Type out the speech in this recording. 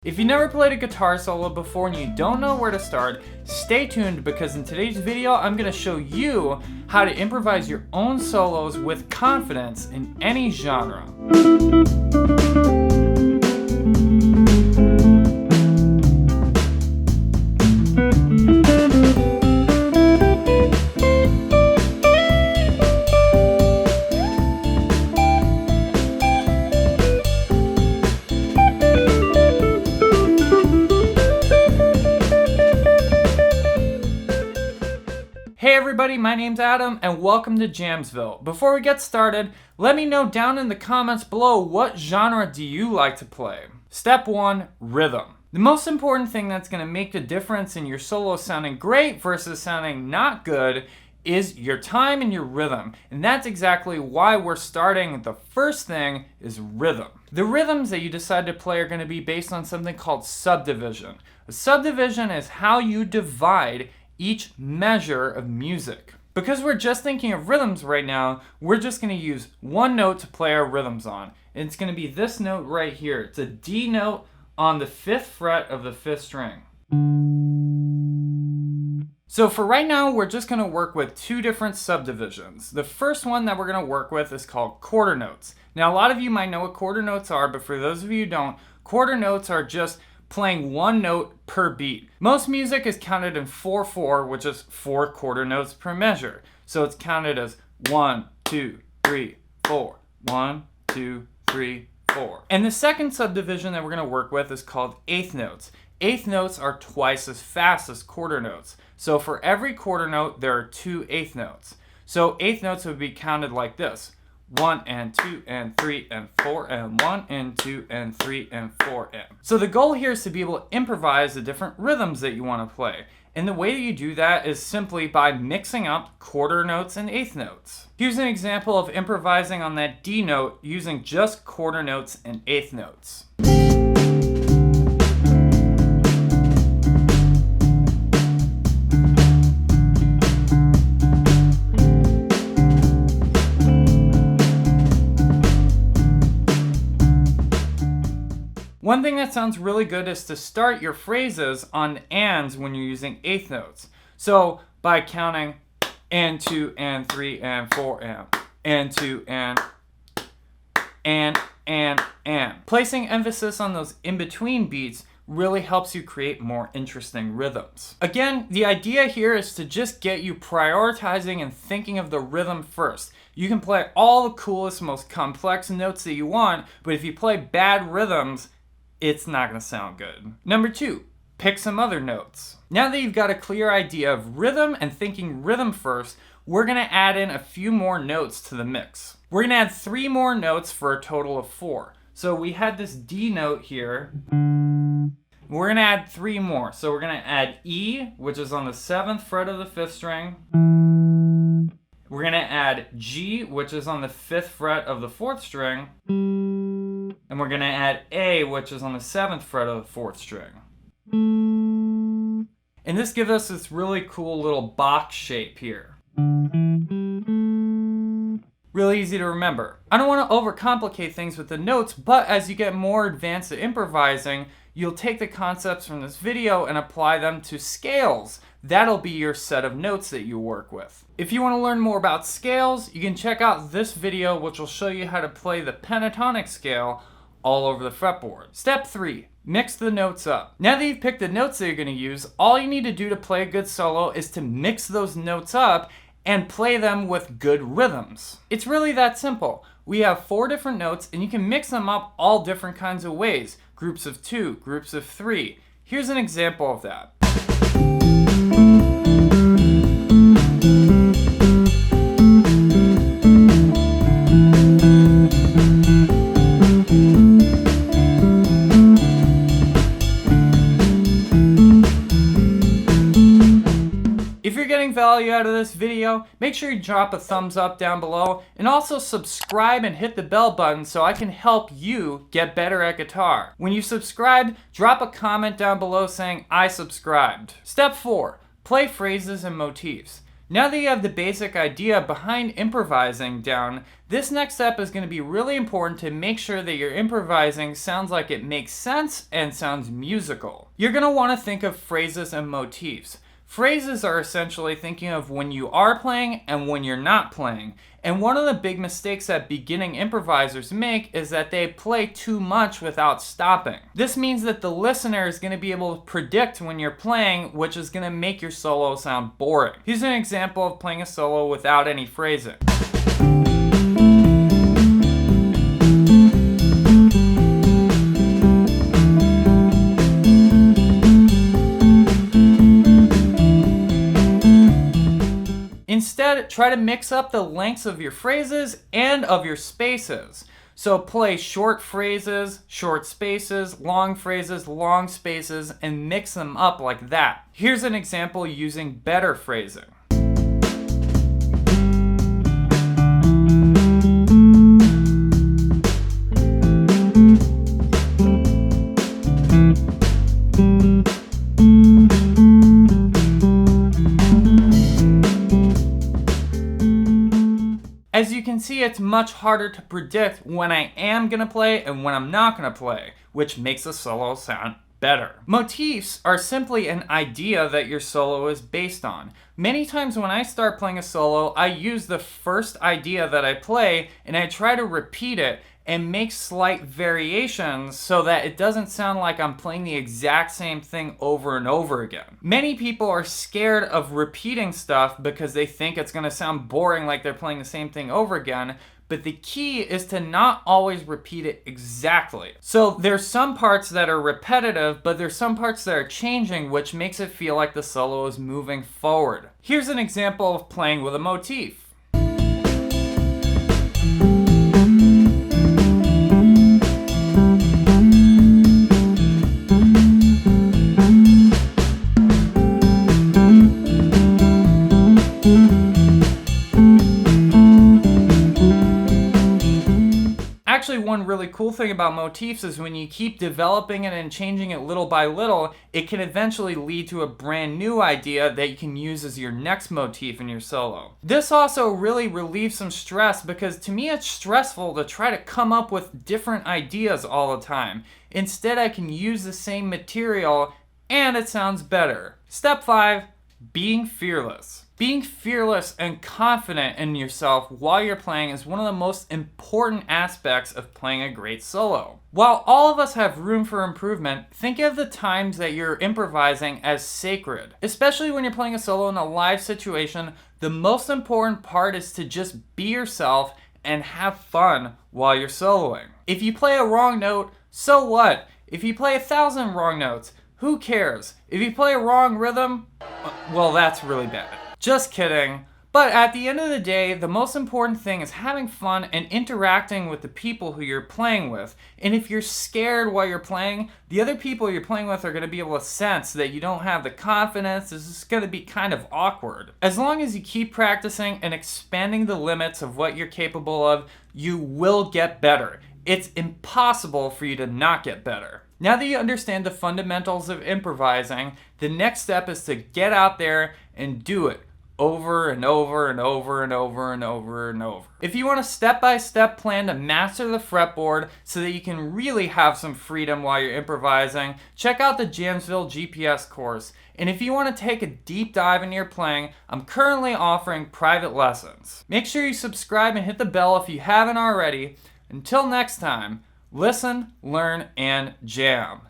If you never played a guitar solo before and you don't know where to start, stay tuned because in today's video I'm going to show you how to improvise your own solos with confidence in any genre. Hey everybody, my name's Adam and welcome to Jamsville. Before we get started, let me know down in the comments below what genre do you like to play. Step 1, rhythm. The most important thing that's going to make the difference in your solo sounding great versus sounding not good is your time and your rhythm. And that's exactly why we're starting. The first thing is rhythm. The rhythms that you decide to play are going to be based on something called subdivision. A subdivision is how you divide each measure of music. Because we're just thinking of rhythms right now, we're just going to use one note to play our rhythms on. And it's going to be this note right here. It's a D note on the 5th fret of the 5th string. So for right now, we're just going to work with two different subdivisions. The first one that we're going to work with is called quarter notes. Now a lot of you might know what quarter notes are, but for those of you who don't, quarter notes are just playing one note per beat. Most music is counted in 4/4, which is 4 quarter notes per measure. So it's counted as 1, 2, 3, 4. 1, 2, 3, 4. And the second subdivision that we're going to work with is called eighth notes. Eighth notes are twice as fast as quarter notes. So for every quarter note, there are 2 eighth notes. So eighth notes would be counted like this. 1 and 2 and 3 and 4 and 1 and 2 and 3 and 4 and. So the goal here is to be able to improvise the different rhythms that you want to play. And the way that you do that is simply by mixing up quarter notes and eighth notes. Here's an example of improvising on that D note using just quarter notes and eighth notes. One thing that sounds really good is to start your phrases on ands when you're using eighth notes. So by counting and 2 and 3 and 4 and 2 and. Placing emphasis on those in-between beats really helps you create more interesting rhythms. Again, the idea here is to just get you prioritizing and thinking of the rhythm first. You can play all the coolest, most complex notes that you want, but if you play bad rhythms, it's not going to sound good. Number 2, pick some other notes. Now that you've got a clear idea of rhythm and thinking rhythm first, we're going to add in a few more notes to the mix. We're going to add 3 more notes for a total of 4. So we had this D note here. We're going to add 3 more. So we're going to add E, which is on the 7th fret of the 5th string. We're going to add G, which is on the 5th fret of the 4th string. And we're going to add A, which is on the 7th fret of the 4th string. And this gives us this really cool little box shape here. Really easy to remember. I don't want to overcomplicate things with the notes, but as you get more advanced at improvising, you'll take the concepts from this video and apply them to scales. That'll be your set of notes that you work with. If you want to learn more about scales, you can check out this video, which will show you how to play the pentatonic scale all over the fretboard. Step 3, mix the notes up. Now that you've picked the notes that you're going to use, all you need to do to play a good solo is to mix those notes up and play them with good rhythms. It's really that simple. We have 4 different notes and you can mix them up all different kinds of ways. Groups of 2, groups of 3. Here's an example of that. If you're getting value out of this video, make sure you drop a thumbs up down below and also subscribe and hit the bell button so I can help you get better at guitar. When you subscribe, drop a comment down below saying I subscribed. Step 4, play phrases and motifs. Now that you have the basic idea behind improvising down, this next step is going to be really important to make sure that your improvising sounds like it makes sense and sounds musical. You're going to want to think of phrases and motifs. Phrases are essentially thinking of when you are playing and when you're not playing. And one of the big mistakes that beginning improvisers make is that they play too much without stopping. This means that the listener is going to be able to predict when you're playing, which is going to make your solo sound boring. Here's an example of playing a solo without any phrasing. Instead, try to mix up the lengths of your phrases and of your spaces. So play short phrases, short spaces, long phrases, long spaces, and mix them up like that. Here's an example using better phrasing. As you can see, it's much harder to predict when I am going to play and when I'm not going to play, which makes the solo sound better. Motifs are simply an idea that your solo is based on. Many times when I start playing a solo, I use the first idea that I play and I try to repeat it and make slight variations so that it doesn't sound like I'm playing the exact same thing over and over again. Many people are scared of repeating stuff because they think it's going to sound boring like they're playing the same thing over again, but the key is to not always repeat it exactly. So there's some parts that are repetitive, but there's some parts that are changing, which makes it feel like the solo is moving forward. Here's an example of playing with a motif. Actually, one really cool thing about motifs is when you keep developing it and changing it little by little, it can eventually lead to a brand new idea that you can use as your next motif in your solo. This also really relieves some stress because to me it's stressful to try to come up with different ideas all the time. Instead, I can use the same material and it sounds better. Step 5, being fearless. Being fearless and confident in yourself while you're playing is one of the most important aspects of playing a great solo. While all of us have room for improvement, think of the times that you're improvising as sacred. Especially when you're playing a solo in a live situation, the most important part is to just be yourself and have fun while you're soloing. If you play a wrong note, so what? If you play 1,000 wrong notes, who cares? If you play a wrong rhythm, well, that's really bad. Just kidding. But at the end of the day, the most important thing is having fun and interacting with the people who you're playing with. And if you're scared while you're playing, the other people you're playing with are going to be able to sense that you don't have the confidence. This is going to be kind of awkward. As long as you keep practicing and expanding the limits of what you're capable of, you will get better. It's impossible for you to not get better. Now that you understand the fundamentals of improvising, the next step is to get out there and do it. Over and over and over and over and over and over. If you want a step-by-step plan to master the fretboard so that you can really have some freedom while you're improvising, check out the Jamsville GPS course. And if you want to take a deep dive into your playing, I'm currently offering private lessons. Make sure you subscribe and hit the bell if you haven't already. Until next time, listen, learn, and jam.